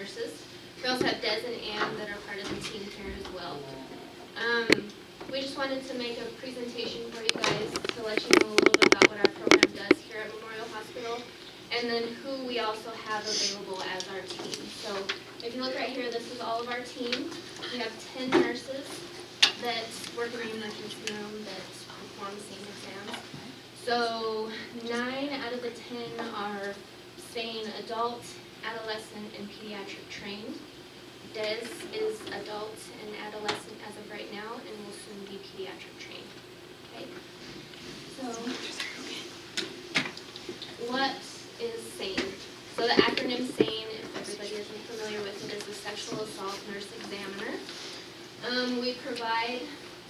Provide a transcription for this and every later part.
nurses. We also have Des and Ann that are part of the team here as well. We just wanted to make a presentation for you guys to let you know a little bit about what our program does here at Memorial Hospital, and then who we also have available as our team. So if you look right here, this is all of our team. We have 10 nurses that work in the emergency room that perform SANE exams. So 9 out of the 10 are SANE adult, adolescent, and pediatric trained. Des is adult and adolescent as of right now, and will soon be pediatric trained. Okay. So, what is SANE? So the acronym SANE, if everybody isn't familiar with it, is the Sexual Assault Nurse Examiner. We provide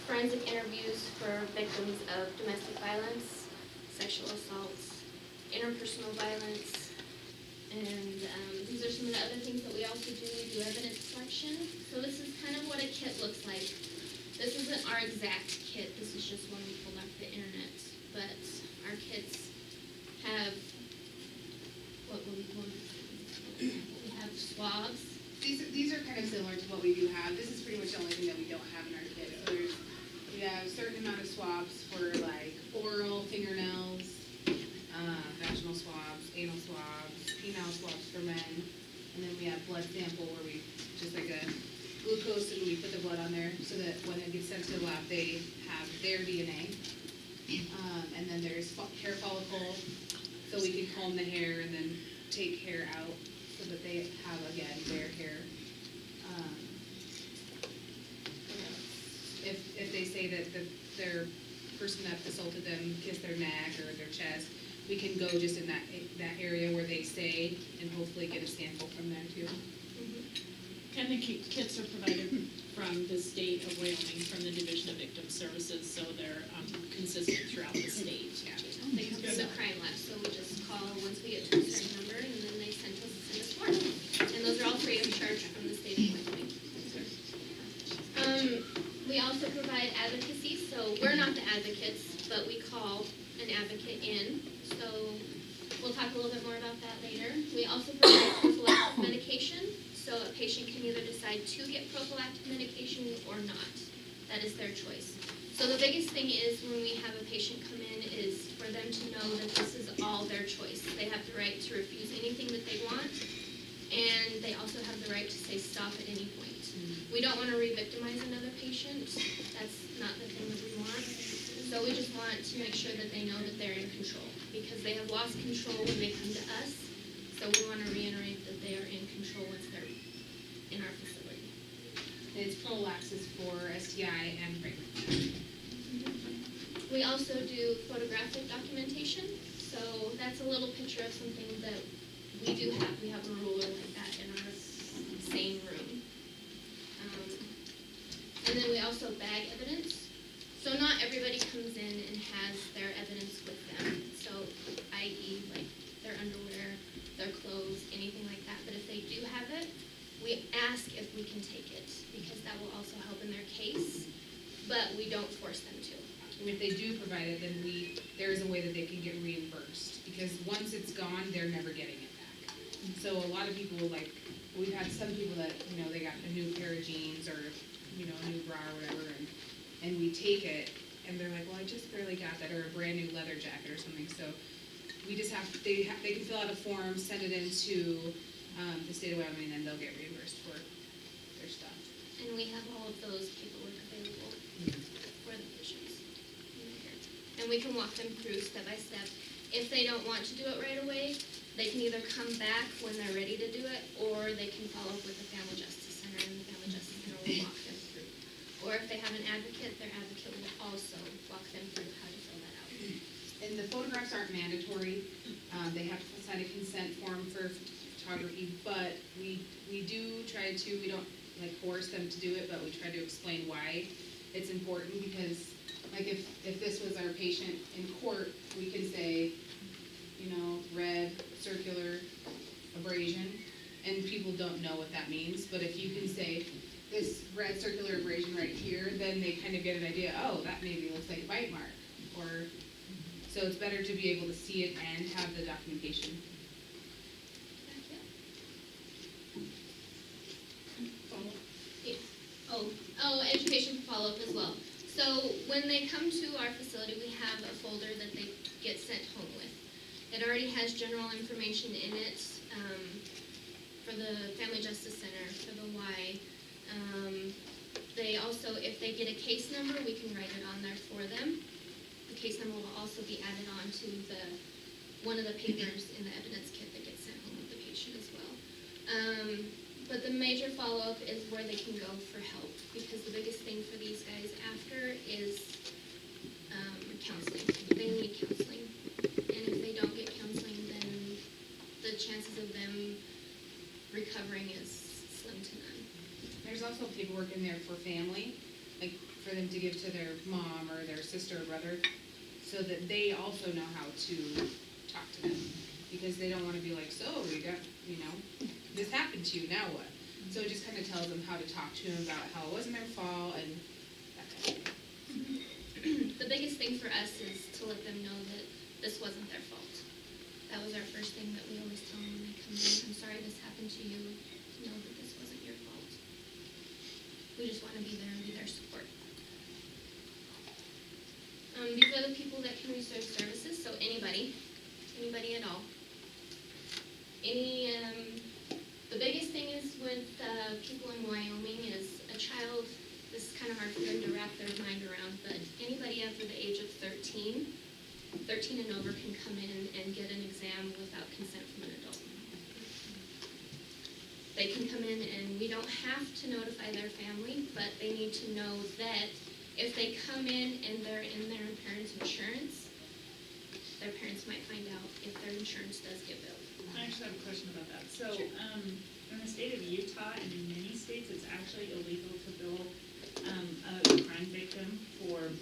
forensic interviews for victims of domestic violence, sexual assaults, interpersonal violence, and these are some of the other things that we also do. We do evidence collection. So this is kind of what a kit looks like. This isn't our exact kit. This is just one we pulled off the internet. But our kits have we have swabs. These are kind of similar to what we do have. This is pretty much the only thing that we don't have in our kit. So we have a certain amount of swabs for like oral, fingernails, vaginal swabs, anal swabs, penile swabs for men, and then we have blood sample where we just like a glucose and we put the blood on there so that when it gets sent to the lab they have their DNA. And then there's hair follicle, so we can comb the hair and then take hair out so that they have again their hair. If they say that their person that assaulted them kissed their neck or their chest, we can go just in that area where they stay and hopefully get a sample from there too. And the kits are provided from the state of Wyoming, from the Division of Victim Services, so they're consistent throughout the state. Yeah. They come from the crime lab, so we just call once we get to a certain number, and then they send us more. And those are all free of charge from the state of Wyoming. We also provide advocacy, so we're not the advocates, but we call an advocate in. So we'll talk a little bit more about that later. We also provide prophylactic medication, so a patient can either decide to get prophylactic medication or not. That is their choice. So the biggest thing is when we have a patient come in is for them to know that this is all their choice. They have the right to refuse anything that they want, and they also have the right to say stop at any point. We don't want to re-victimize another patient. That's not the thing that we want. So we just want to make sure that they know that they're in control, because they have lost control when they come to us. So we want to reiterate that they are in control once they're in our facility. And it's prophylaxis for STI and pregnancy. We also do photographic documentation. So that's a little picture of something that we do have. We have a ruler like that in our SANE room. And then we also bag evidence. So not everybody comes in and has their evidence with them. So i.e. like their underwear, their clothes, anything like that. But if they do have it, we ask if we can take it, because that will also help in their case, but we don't force them to. And if they do provide it, then there is a way that they can get reimbursed, because once it's gone, they're never getting it back. So a lot of people, like, we've had some people that, they got a new pair of jeans or, a new bra or whatever, and we take it, and they're like, well, I just barely got that, or a brand new leather jacket or something. So we just they can fill out a form, send it into the state of Wyoming, and then they'll get reimbursed for their stuff. And we have all of those paperwork available for the patients. And we can walk them through step by step. If they don't want to do it right away, they can either come back when they're ready to do it, or they can follow up with the Family Justice Center, and the Family Justice Center will walk them through. Or if they have an advocate, their advocate will also walk them through how to fill that out. And the photographs aren't mandatory. They have to sign a consent form for photography, but we do try to, we don't force them to do it, but we try to explain why it's important, because if this was our patient in court, we can say, red circular abrasion, and people don't know what that means. But if you can say this red circular abrasion right here, then they kind of get an idea, oh, that maybe looks like a bite mark. So it's better to be able to see it and have the documentation. follow-up as well. So when they come to our facility, we have a folder that they get sent home with. It already has general information in it for the Family Justice Center, for the Y. They also, if they get a case number, we can write it on there for them. The case number will also be added on to one of the papers in the evidence kit that gets sent home with the patient as well. But the major follow-up is where they can go for help, because the biggest thing for these guys after is counseling. They need counseling. And if they don't get counseling, then the chances of them recovering is slim to none. There's also paperwork in there for family, like for them to give to their mom or their sister or brother, so that they also know how to talk to them. Because they don't want to be like, so you got, this happened to you, now what? So it just kind of tells them how to talk to them about how it wasn't their fault and that kind of thing. The biggest thing for us is to let them know that this wasn't their fault. That was our first thing that we always tell them when they come in. I'm sorry this happened to you. Know that this wasn't your fault. We just want to be there and be their support. These are the people that can receive services, so anybody at all. The biggest thing is with people in Wyoming is a child, this is kind of hard for them to wrap their mind around, but anybody after the age of 13 and over can come in and get an exam without consent from an adult. They can come in and we don't have to notify their family, but they need to know that if they come in and they're in their parents' insurance, their parents might find out if their insurance does get billed. I actually have a question about that. So, Sure. in the state of Utah and in many states, it's actually illegal to bill a crime victim for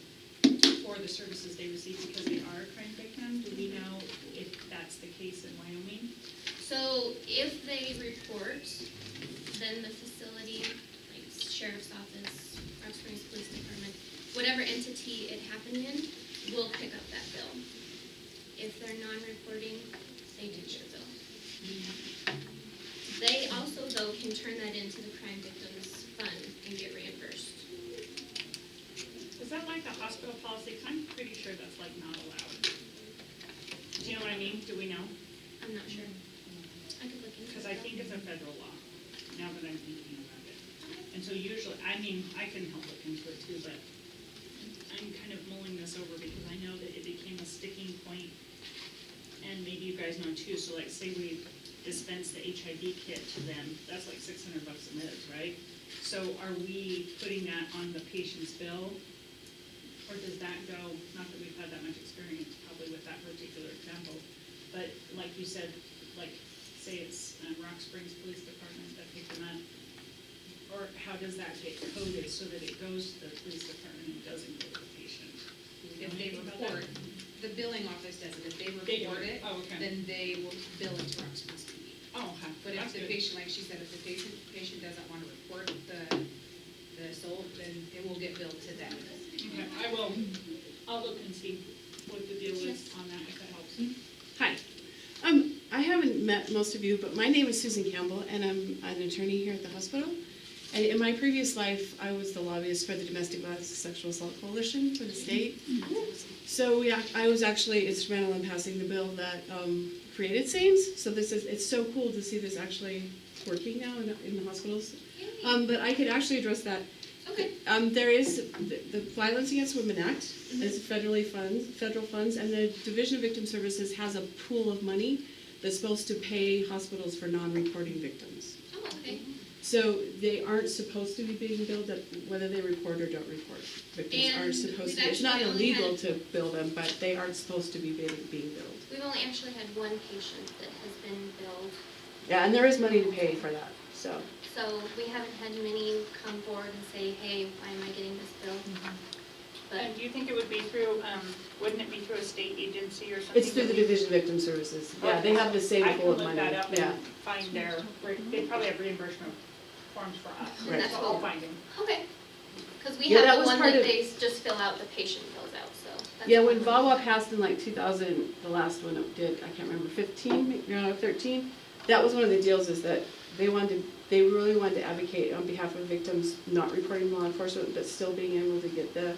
the services they receive because they are a crime victim. Do we know if that's the case in Wyoming? So if they report, then the facility, like sheriff's office, Rock Springs Police Department, whatever entity it happened in, will pick up that bill. If they're non-reporting, they do their bill. They also, though, can turn that into the crime victims fund and get reimbursed. Is that like the hospital policy? 'Cause I'm pretty sure that's like not allowed. Do you know what I mean? Do we know? I'm not sure. I could look into it. Because I think it's a federal law, now that I'm thinking about it. And so usually, I mean, I can help look into it too, but I'm kind of mulling this over because I know that it became a sticking point, and maybe you guys know too, so like say we dispense the HIV kit to them, that's like $600 a minute, right? So are we putting that on the patient's bill? Or does that go, not that we've had that much experience probably with that particular example, but like you said, like say it's Rock Springs Police Department that picked them up, or how does that get coded so that it goes to the police department and doesn't go to the patient? Do we know If they anything about that? report, the billing office does it. If they They do report it, Oh, okay. then they will bill it to Rock Springs PD. Oh, okay. But if That's the good. patient, like she said, if the patient doesn't want to report the assault, then it will get billed to them. Okay, I'll look and see what the deal is on that, if that helps. Hi. I haven't met most of you, but my name is Susan Campbell, and I'm an attorney here at the hospital. And in my previous life, I was the lobbyist for the Domestic Violence and Sexual Assault Coalition for the state. So I was actually instrumental in passing the bill that created SANEs. So it's so cool to see this actually working now in the hospitals. But I could actually address that. Okay. There is the Violence Against Women Act is federal funds, and the Division of Victim Services has a pool of money that's supposed to pay hospitals for non-reporting victims. Oh, okay. So they aren't supposed to be being billed, whether they report or don't report. Victims And aren't supposed we've to. It's not actually only illegal had- to bill them, but they aren't supposed to be being billed. We've only actually had one patient that has been billed. Yeah, and there is money to pay for that. So We haven't had many come forward and say, hey, why am I getting this bill? But And do you think it would be through, wouldn't it be through a state agency or something? it's through the Division of Victim Services. Yeah, they have the same I pool can of look money. that up Yeah. and find they probably have reimbursement forms for us. Right. That's So cool. I'll find them. Okay. Because we Yeah, that have the was one part that of- they just fill out, the patient fills out, so. that's Yeah, when fine. VAWA passed in like 2000, the last one it did, I can't remember, 13, that was one of the deals, is that they really wanted to advocate on behalf of victims not reporting to law enforcement, but still being able to get the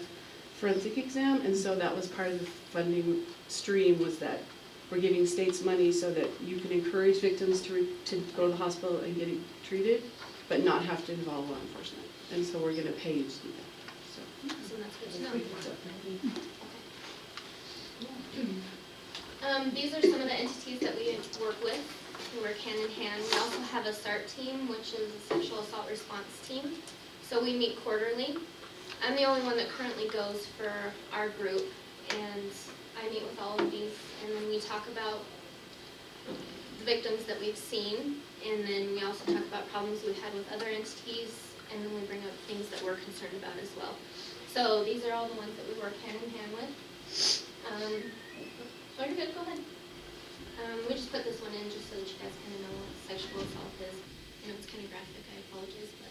forensic exam. And so that was part of the funding stream, was that we're giving states money so that you can encourage victims to go to the hospital and get treated, but not have to involve law enforcement. And so we're gonna pay you to do that, so. So that's good to know. These are some of the entities that we work with. We work hand in hand. We also have a SART team, which is a sexual assault response team. So we meet quarterly. I'm the only one that currently goes for our group, and I meet with all of these, and then we talk about the victims that we've seen, and then we also talk about problems we've had with other entities, and then we bring up things that we're concerned about as well. So these are all the ones that we work hand in hand with. Oh, you're good, go ahead. We just put this one in just so that you guys kind of know what sexual assault is. I know it's kind of graphic, I apologize, but.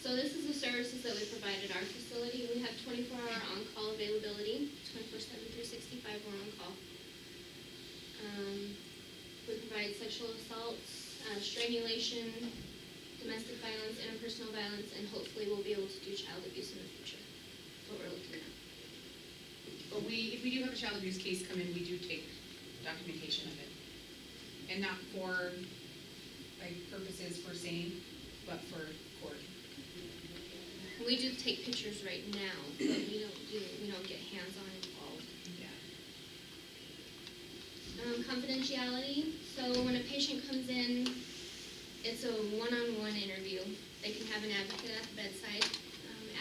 So this is the services that we provide at our facility. We have 24-hour on-call availability, 24/7, 365, we're on call. We provide sexual assaults, strangulation, domestic violence, interpersonal violence, and hopefully we'll be able to do child abuse in the future. That's what we're looking at. But if we do have a child abuse case come in, we do take documentation of it. And not for, like, purposes for SANE, but for court. We do take pictures right now, but we don't get hands-on involved. Yeah. Confidentiality, so when a patient comes in, it's a one-on-one interview. They can have an advocate at the bedside.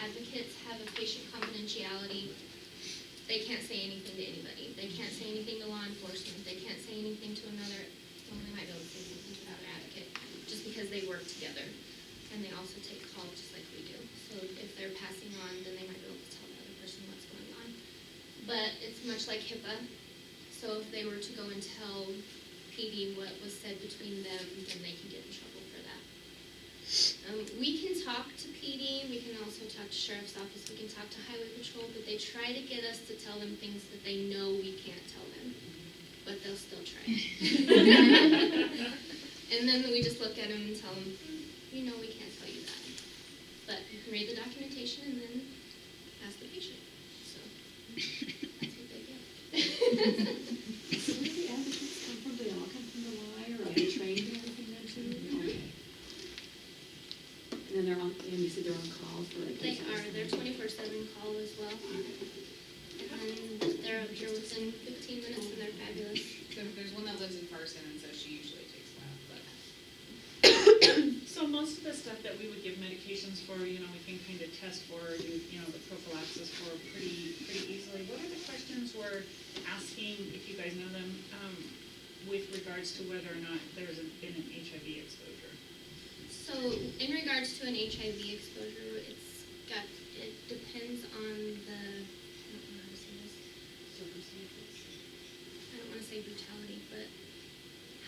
Advocates have a patient confidentiality. They can't say anything to anybody. They can't say anything to law enforcement. They can't say anything to another, well, they might be able to say something to another advocate, just because they work together. And they also take calls just like we do. So if they're passing on, then they might be able to tell the other person what's going on. But it's much like HIPAA. So if they were to go and tell PD what was said between them, then they can get in trouble for that. We can talk to PD, we can also talk to Sheriff's Office, we can talk to Highway Patrol, but they try to get us to tell them things that they know we can't tell them. But they'll still try. And then we just look at them and tell them, we know we can't tell you that. But you can read the documentation and then ask the patient. So that's what they get. So where do the advocates come from? They all come from the Y, or are they trained and everything then too? Okay. And then they're on, and you said they're on call for like. They are, they're 24/7 call as well. And they're up here within 15 minutes and they're fabulous. So there's one that lives in Carson, and so she usually takes that, but. So most of the stuff that we would give medications for, we can kind of test for, do, the prophylaxis for pretty easily. What are the questions we're asking, if you guys know them, with regards to whether or not there's been an HIV exposure? So in regards to an HIV exposure, it depends on the, I don't know how to say this, Circumstances. I don't want to say brutality, but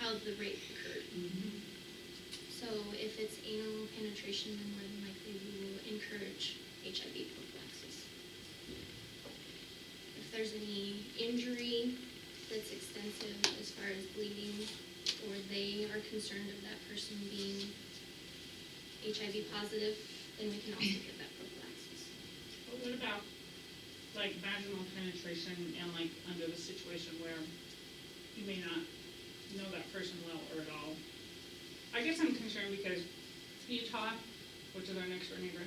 how the rape occurred. Mm-hmm. So if it's anal penetration, then more than likely we will encourage HIV prophylaxis. If there's any injury that's extensive as far as bleeding, or they are concerned of that person being HIV positive, then we can also give that prophylaxis. But what about, like, vaginal penetration and, like, under the situation where you may not know that person well or at all? I guess I'm concerned because Utah, which is our next door neighbor,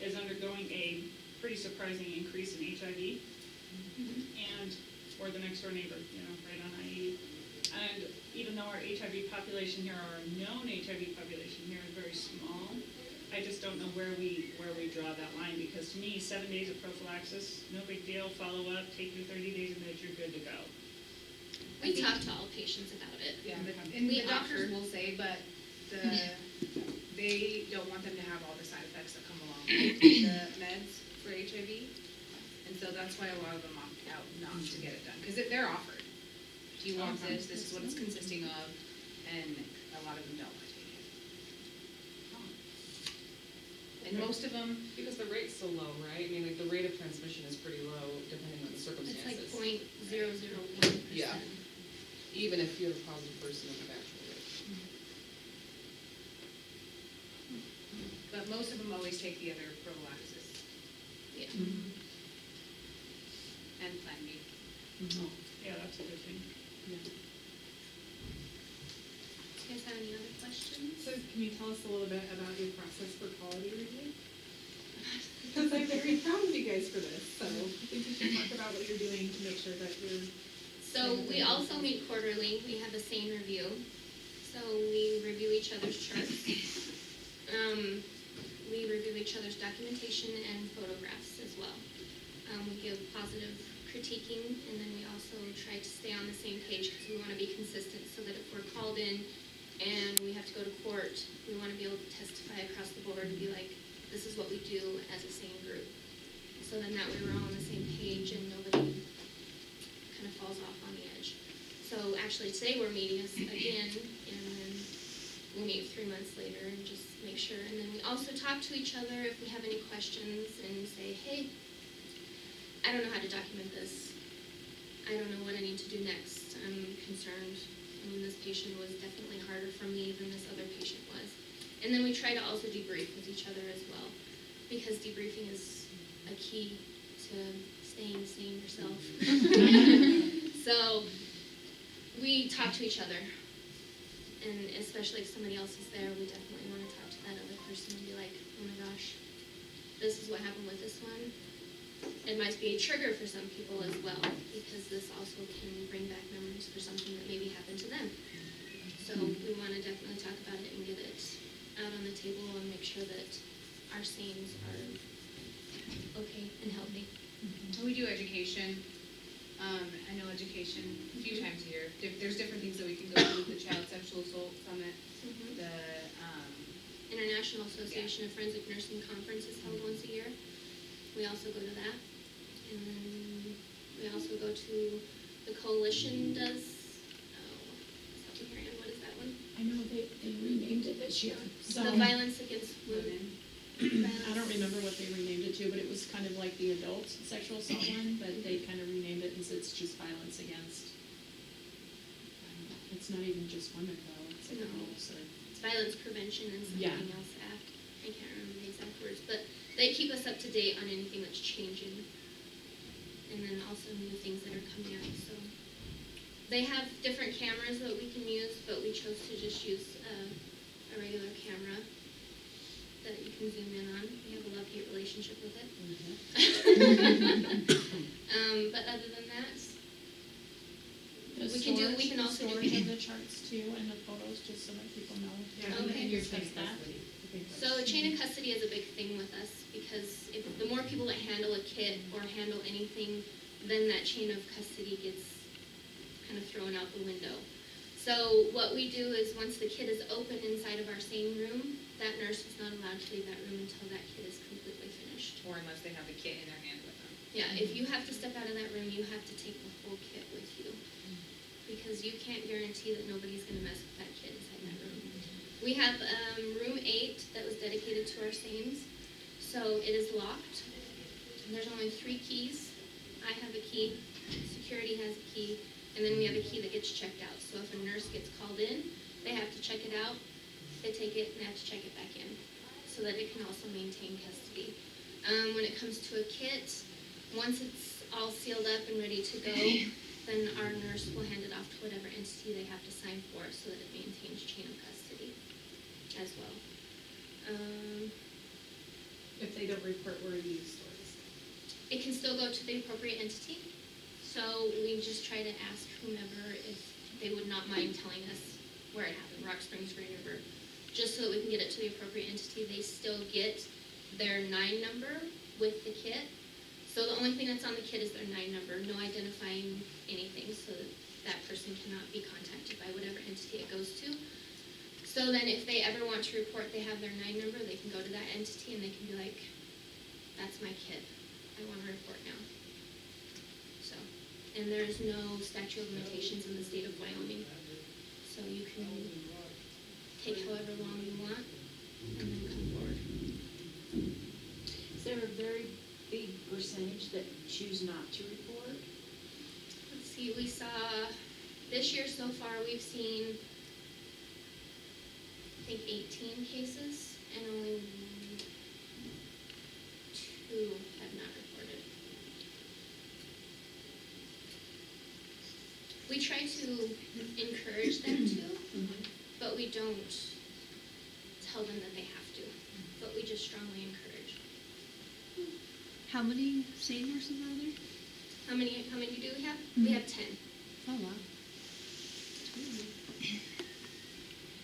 is undergoing a pretty surprising increase in HIV. And we're the next door neighbor, right on IE. And even though our HIV population here, our known HIV population here is very small, I just don't know where we draw that line, because to me, 7 days of prophylaxis, no big deal, follow up, take your 30 days and then you're good to go. We talk to all patients about it. Yeah, and We the doctors offer- will say, but they don't want them to have all the side effects that come along with the meds for HIV. And so that's why a lot of them opt out not to get it done, because they're offered. Do you want this? This is what it's consisting of, and a lot of them don't want to take it. And most of them, Because the rate's so low, right? I mean, like, the rate of transmission is pretty low depending on the It's circumstances. like 0.001%. Yeah. Even if you're a positive person in the actual rate. but most of them always take the other prophylaxis Yeah. and Plan B. Yeah, that's a good thing. Do you guys have any other questions? So can you tell us a little bit about your process for quality review? Because I'm very proud of you guys for this, so I think you can talk about what you're doing to make sure that you're. So we also meet quarterly. We have a SANE review. So we review each other's charts. We review each other's documentation and photographs as well. We give positive critiquing, and then we also try to stay on the same page because we want to be consistent so that if we're called in and we have to go to court, we want to be able to testify across the board and be like, this is what we do as a SANE group. So then that way we're all on the same page and nobody kind of falls off on the edge. So actually today we're meeting us again, and then we'll meet 3 months later and just make sure. And then we also talk to each other if we have any questions and say, hey, I don't know how to document this. I don't know what I need to do next. I'm concerned. This patient was definitely harder for me than this other patient was. And then we try to also debrief with each other as well, because debriefing is a key to staying sane yourself. So we talk to each other, and especially if somebody else is there, we definitely want to talk to that other person and be like, oh my gosh, this is what happened with this one. It might be a trigger for some people as well, because this also can bring back memories for something that maybe happened to them. So we want to definitely talk about it and get it out on the table and make sure that our SANEs are okay and healthy. We do education. I know education a few times a year. There's different things that we can go to, the Child Sexual Assault Summit, the, International Association of Forensic Nursing Conference is held once a year. We also go to that. And then we also go to the coalition does, what is that one? I know they renamed it this year, so. The violence against women. I don't remember what they renamed it to, but it was kind of like the adult sexual assault one, but they kind of renamed it and said it's just violence against. It's not even just women though, it's like No. adults. It's Violence Prevention and Yeah. something else act. I can't remember the exact words, but they keep us up to date on anything that's changing. And then also new things that are coming out, so. They have different cameras that we can use, but we chose to just use a regular camera that you can zoom in on. We have a love-hate relationship with it. But other than that, we can also do. Storage of the charts too and the photos, just so that people know. Okay. Your test that. So chain of custody is a big thing with us, because if the more people that handle a kit or handle anything, then that chain of custody gets kind of thrown out the window. So what we do is once the kit is open inside of our SANE room, that nurse is not allowed to leave that room until that kit is completely finished. or unless they have the kit in their hand with them. Yeah, if you have to step out of that room, you have to take the whole kit with you, because you can't guarantee that nobody's going to mess with that kit inside that room. We have room 8 that was dedicated to our SANEs, so it is locked. And there's only 3 keys. I have a key, security has a key, and then we have a key that gets checked out. So if a nurse gets called in, they have to check it out, they take it, and they have to check it back in, so that it can also maintain custody. When it comes to a kit, once it's all sealed up and ready to go, then our nurse will hand it off to whatever entity they have to sign for, so that it maintains chain of custody as well. If they don't report where you stores. It can still go to the appropriate entity, so we just try to ask whomever if they would not mind telling us where it happened, Rock Springs, Green River, just so that we can get it to the appropriate entity. They still get their 9 number with the kit, so the only thing that's on the kit is their 9 number, no identifying anything, so that that person cannot be contacted by whatever entity it goes to. So then if they ever want to report they have their 9 number, they can go to that entity and they can be like, that's my kid, I want to report now. So, and there is no statute of limitations in the state of Wyoming, so you can take however long you want and then come forward. there a very big percentage that choose not to report? Let's see, we saw, this year so far, we've seen, I think 18 cases, and only 2 have not reported. We try to encourage them to, but we don't tell them that they have to, but we just strongly encourage. How many SANE nurses are there? How many do we have? We have 10. Oh, wow.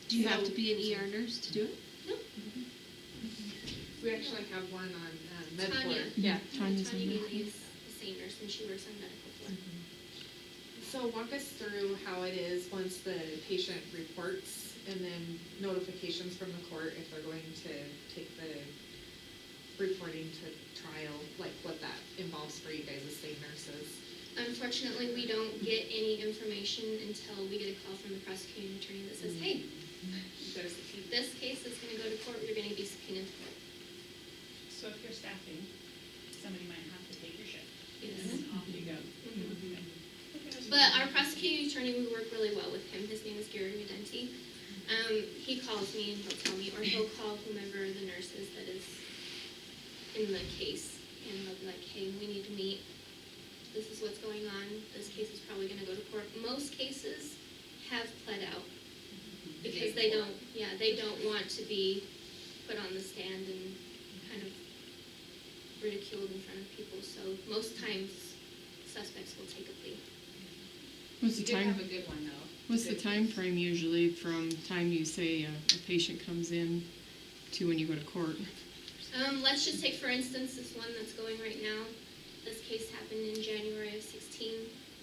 Do you have to be an ER nurse to do it? We actually have one on med Tanya. floor. Yeah. Tanya Tanya's on Neely that. is the same nurse, and she works on medical floor. So walk us through how it is once the patient reports and then notifications from the court if they're going to take the reporting to trial, like what that involves for you guys as state nurses. Unfortunately, we don't get any information until we get a call from the prosecuting attorney that says, hey, You gotta subpoena. this case is going to go to court, you're going to be subpoenaed to court. So if you're staffing, somebody might have to take your shift, Yes. and off you go. But our prosecuting attorney, we work really well with him. His name is Gary Medenti. He calls me and he'll tell me, or he'll call whomever the nurse is that is in the case, and they'll be like, hey, we need to meet. This is what's going on. This case is probably going to go to court. Most cases have pled out because they don't want to be put on the stand and kind of ridiculed in front of people. So most times suspects will take a plea. You did have a good one though. What's the time frame usually from time you say a patient comes in to when you go to court? Let's just take, for instance, this one that's going right now. This case happened in January of 16.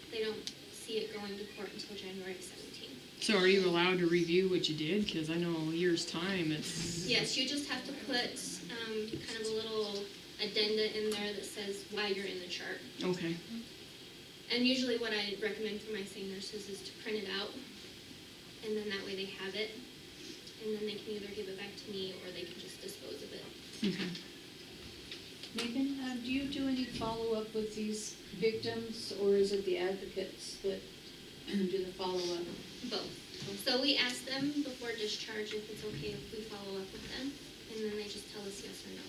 They don't see it going to court until January of 17. So are you allowed to review what you did? Because I know a year's time, it's... Yes, you just have to put kind of a little addenda in there that says why you're in the chart. Okay. And usually what I recommend for my SANE nurses is to print it out, and then that way they have it, and then they can either give it back to me or they can just dispose of it. Okay. Megan, do you do any follow-up with these victims, or is it the advocates that do the follow-up? Both. So we ask them before discharge if it's okay if we follow up with them, and then they just tell us yes or no.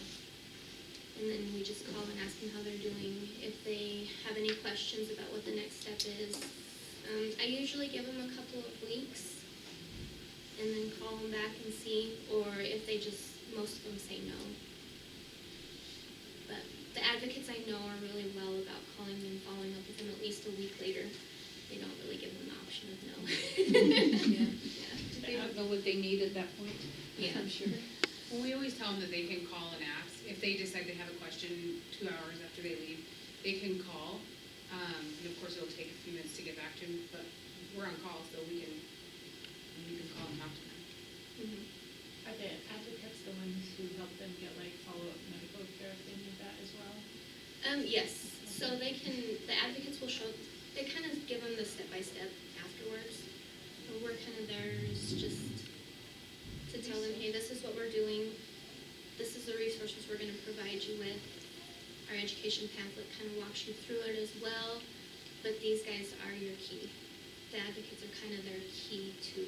And then we just call and ask them how they're doing. If they have any questions about what the next step is, I usually give them a couple of weeks and then call them back and see, or if they just, most of them say no. But the advocates I know are really well about calling and following up with them at least a week later. They don't really give them the option of no. Yeah. Yeah. They don't know what they need at that point, Yeah. I'm sure. Well, we always tell them that they can call and ask. If they decide they have a question 2 hours after they leave, they can call. And of course, it'll take a few minutes to get back to them, but we're on call, so we can call and talk to them. Mhm. Are the advocates the ones who help them get like follow-up medical care if they need that as well? Yes, so they can, the advocates will show, they kind of give them the step-by-step afterwards. So we're kind of there is just to tell them, hey, this is what we're doing. This is the resources we're going to provide you with. Our education pamphlet kind of walks you through it as well, but these guys are your key. The advocates are kind of their key to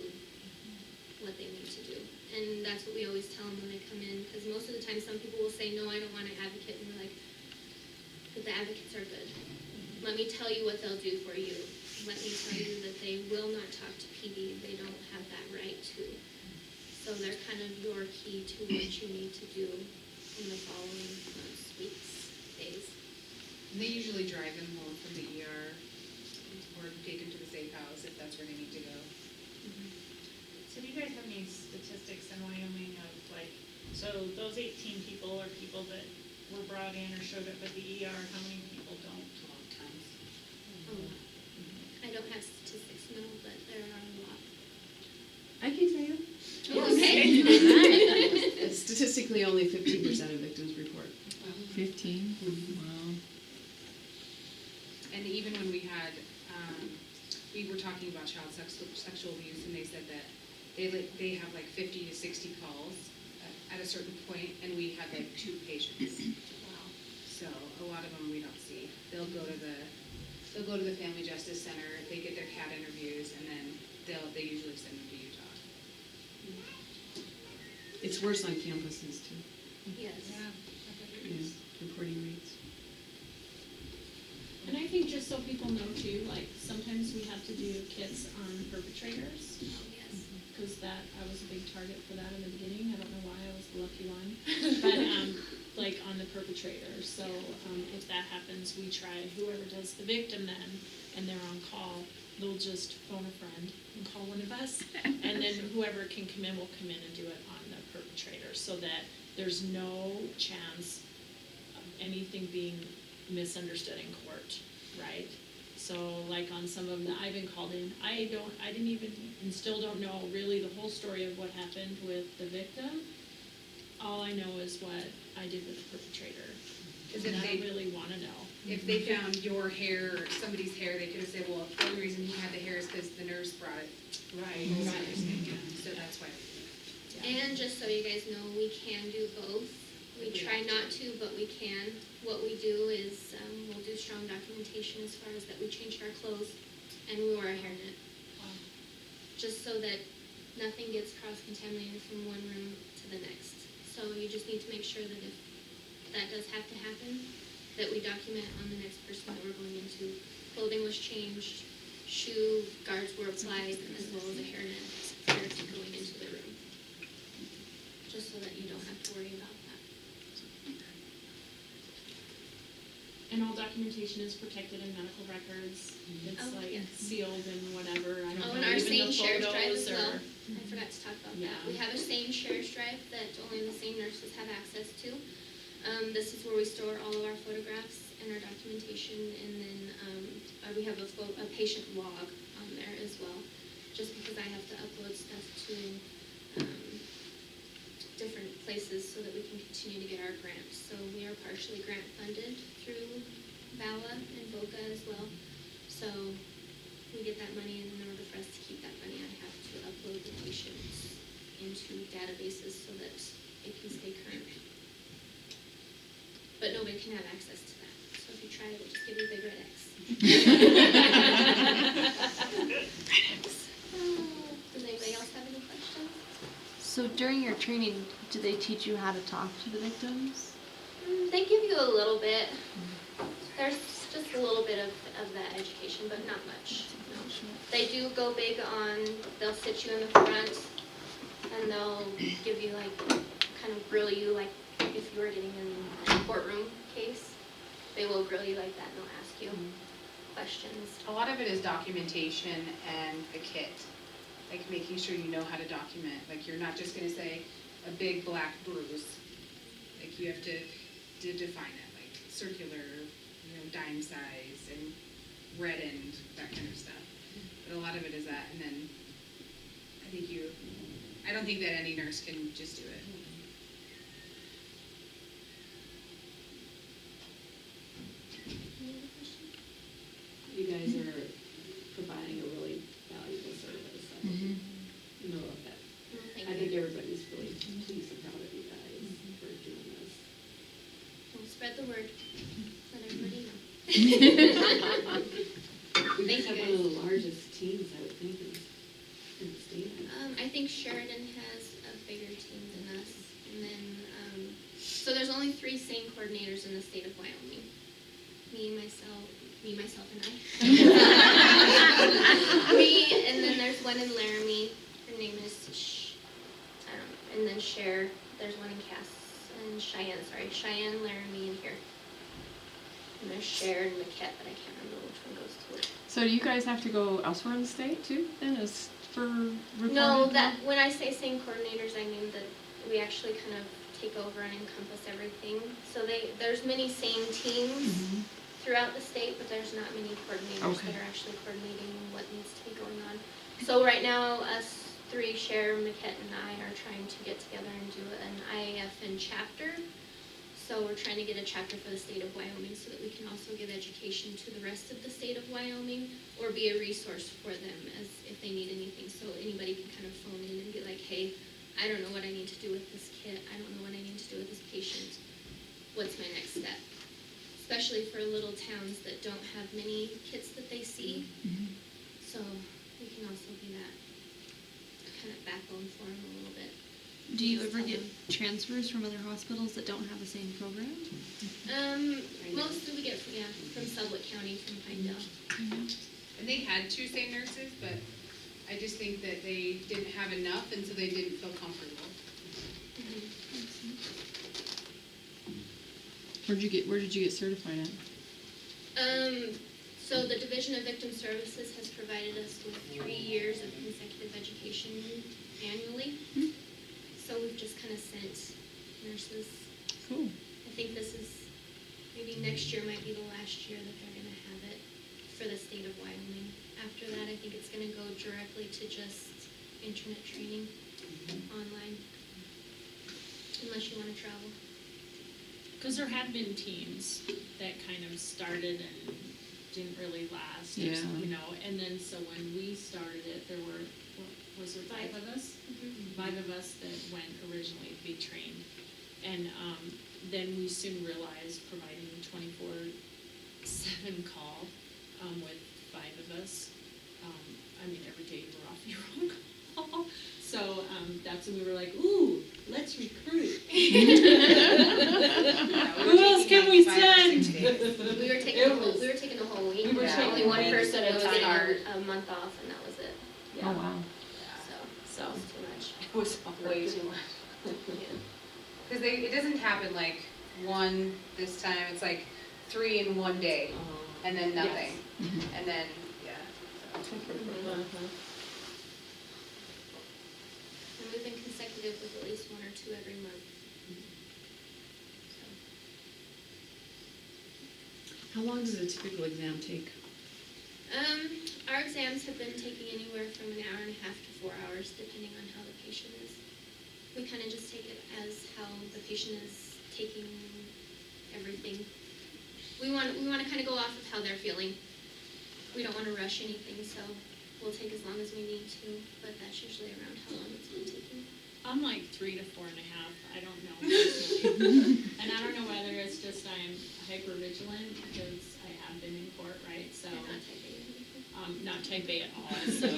what they need to do. And that's what we always tell them when they come in, because most of the time some people will say, no, I don't want an advocate, and we're like, but the advocates are good. Let me tell you what they'll do for you. Let me tell you that they will not talk to PD. They don't have that right to. So they're kind of your key to what you need to do in the following months, weeks, days. And they usually drive them home from the ER or take them to the safe house if that's where they need to go. So do you guys have any statistics in Wyoming of like, so those 18 people are people that were brought in or showed up at the ER, how many people don't? I don't have statistics, no, but there are a lot. I can tell you. Okay. Statistically, only 15% of victims report. 15? Wow. And even when we had, we were talking about child sexual abuse, and they said that they have like 50 to 60 calls at a certain point, and we had like 2 patients. So a lot of them we don't see. They'll go to the Family Justice Center, they get their CAT interviews, and then they usually send them to Utah. It's worse on campuses too, Yes. reporting rates. And I think just so people know too, like, sometimes we have to do kits on perpetrators, Oh, yes. because that, I was a big target for that in the beginning, I don't know why, I was the lucky one. But, like, on the perpetrator, so, if that happens, we try, whoever does the victim then, and they're on call, they'll just phone a friend and call one of us, and then whoever can come in will come in and do it on the perpetrator, so that there's no chance of anything being misunderstood in court, right? So like on some of them that I've been called in, I didn't even, and still don't know really the whole story of what happened with the victim. All I know is what I did with the perpetrator. Because And if I they, don't really wanna know. if they found your hair or somebody's hair, they could have said, well, the only reason he had the hair is because the nurse brought it. Right. So that's why. And just so you guys know, we can do both. We try not to, but we can. What we do is, we'll do strong documentation as far as that we changed our clothes and we wore a hairnet. Just so that nothing gets cross-contaminated from one room to the next. So you just need to make sure that if that does have to happen, that we document on the next person that we're going into. Clothing was changed, shoe guards were applied, as well as a hairnet prior to going into the room. Just so that you don't have to worry about that. And all documentation is protected in medical records. It's Oh, like yes. sealed and whatever, I don't Oh, know, and our even SANE the Sheriff's Drive photos as well. or. I forgot to talk about Yeah. that. We have a SANE Sheriff's Drive that only the SANE nurses have access to. This is where we store all of our photographs and our documentation, and then we have a patient log on there as well, just because I have to upload stuff to different places so that we can continue to get our grants. So we are partially grant funded through VALA and VOCA as well. So we get that money, and in order for us to keep that money, I have to upload the patients into databases so that it can stay current. But nobody can have access to that. So if you try, it will just give you a big red X. Does anybody else have any questions? So during your training, do they teach you how to talk to the victims? They give you a little bit. There's just a little bit of that education, but not much. No. They do go big on, they'll sit you in the front and they'll give you like, kind of grill you like if you were getting in a courtroom case. They will grill you like that and they'll ask you questions. A lot of it is documentation and the kit, like making sure you know how to document. Like you're not just gonna say a big black bruise. Like you have to define it, like circular, dime size and reddened, that kind of stuff. But a lot of it is that, and then I don't think that any nurse can just do it. Any other questions? You guys are providing a really valuable service. I know that. No, thank I you. think everybody's really pleased and proud of you guys for doing this. Well, spread the word. Let everybody know. We Thank have you, one of guys. the largest teams, I would think, in the state. I think Sheridan has a bigger team than us. And then, so there's only 3 SANE coordinators in the state of Wyoming. Me, myself, and I. Me, and then there's one in Laramie. Her name is, I don't know. And then Cher. There's one in Cheyenne, Laramie, and here. And there's Cher and Maquette, but I can't remember which one goes to it. So do you guys have to go elsewhere in the state too, then, as for reporting? No, that when I say SANE coordinators, I mean that we actually kind of take over and encompass everything. So there's many SANE teams throughout the state, but there's not many coordinators that are actually coordinating what needs to be going on. So right now, us 3, Cher, Maquette, and I are trying to get together and do an IAFN chapter. So we're trying to get a chapter for the state of Wyoming so that we can also give education to the rest of the state of Wyoming or be a resource for them as if they need anything. So anybody can kind of phone in and be like, hey, I don't know what I need to do with this kid. I don't know what I need to do with this patient. What's my next step? especially for little towns that don't have many kids that they see. So we can also be that kind of backbone for them a little bit. Do you ever get transfers from other hospitals that don't have the same program? Mostly we get, from Sublette County, from Pinedale. And they had 2 SANE nurses, but I just think that they didn't have enough, and so they didn't feel comfortable. Where did you get certified at? So the Division of Victim Services has provided us with 3 years of consecutive education annually. So we've just kind of sent nurses. Cool. I think this is, maybe next year might be the last year that they're going to have it for the state of Wyoming. After that, I think it's going to go directly to just internet training online, unless you want to travel. Because there had been teams that kind of started and didn't really last, Yeah. you know, and then so when we started it, there were, was there 5 of us? 5 of us that went originally to be trained. And then we soon realized providing 24/7 call with 5 of us. I mean, every day you were off your own call. So that's when we were like, ooh, let's recruit. Who else can we send? We were taking a whole week. We were taking Only one weeks person at a was time. getting a month off, and that was it. Oh, wow. So it was too much. It was way too much. Yeah. Because it doesn't happen like 1 this time, it's like 3 in 1 day, and then nothing. And then, And we've been consecutive with at least 1 or 2 every month. How long does a typical exam take? Our exams have been taking anywhere from an hour and a half to 4 hours, depending on how the patient is. We kind of just take it as how the patient is taking everything. We want to kind of go off of how they're feeling. We don't want to rush anything, so we'll take as long as we need to, but that's usually around how long it's been taking. I'm like 3 to 4.5. I don't know. And I don't know whether it's just I'm hyper vigilant because I have been in court, right? So You're not type A or anything. not type A at all. So,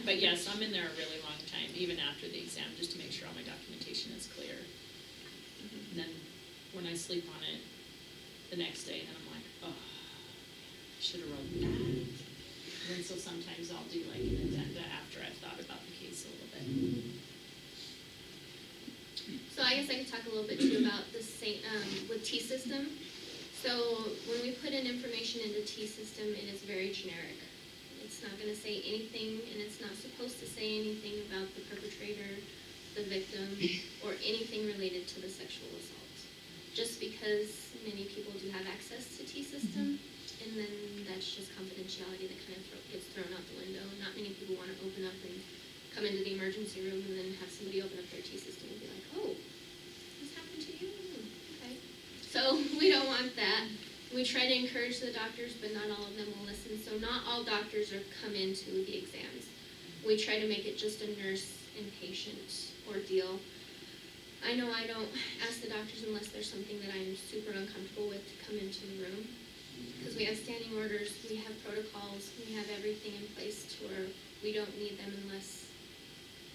but yes, I'm in there a really long time, even after the exam, just to make sure all my documentation is clear. And then when I sleep on it the next day, then I'm like, oh, I should have wrote that. And then so sometimes I'll do like an addenda after I've thought about the case a little bit. So I guess I could talk a little bit too about the with T-System. So when we put in information into T-System, it is very generic. It's not going to say anything, and it's not supposed to say anything about the perpetrator, the victim, or anything related to the sexual assault. Just because many people do have access to T-System, and then that's just confidentiality that kind of gets thrown out the window. Not many people want to open up and come into the emergency room and then have somebody open up their T-System and be like, oh, this happened to you? Okay. So we don't want that. We try to encourage the doctors, but not all of them will listen. So not all doctors are come into the exams. We try to make it just a nurse and patient ordeal. I know I don't ask the doctors unless there's something that I'm super uncomfortable with to come into the room. Because we have standing orders, we have protocols, we have everything in place to where we don't need them unless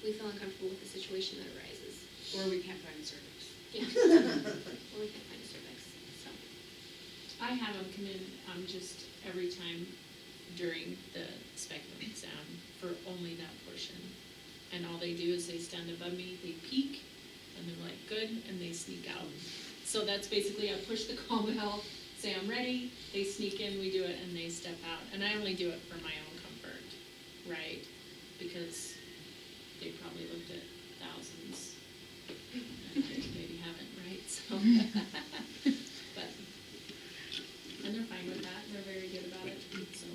we feel uncomfortable with the situation that arises. Or we can't find a cervix. Yeah. Or we can't find a cervix, so. I have them come in just every time during the speculum exam for only that portion. And all they do is they stand above me, they peek, and they're like, good, and they sneak out. So that's basically, I push the call bell, say I'm ready, they sneak in, we do it, and they step out. And I only do it for my own comfort, right? Because they probably looked at thousands, and I maybe haven't, right? So, but, and they're fine with that, they're very good about it, so.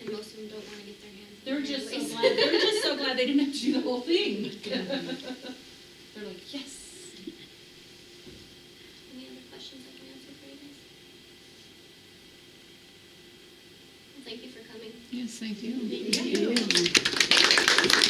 And most of them don't want to get their hands in They're it just so anyways. glad, they're just so glad they didn't have to do the whole thing. They're like, yes. Any other questions I can answer for you guys? Well, thank you for coming. Yes, thank you. Thank you.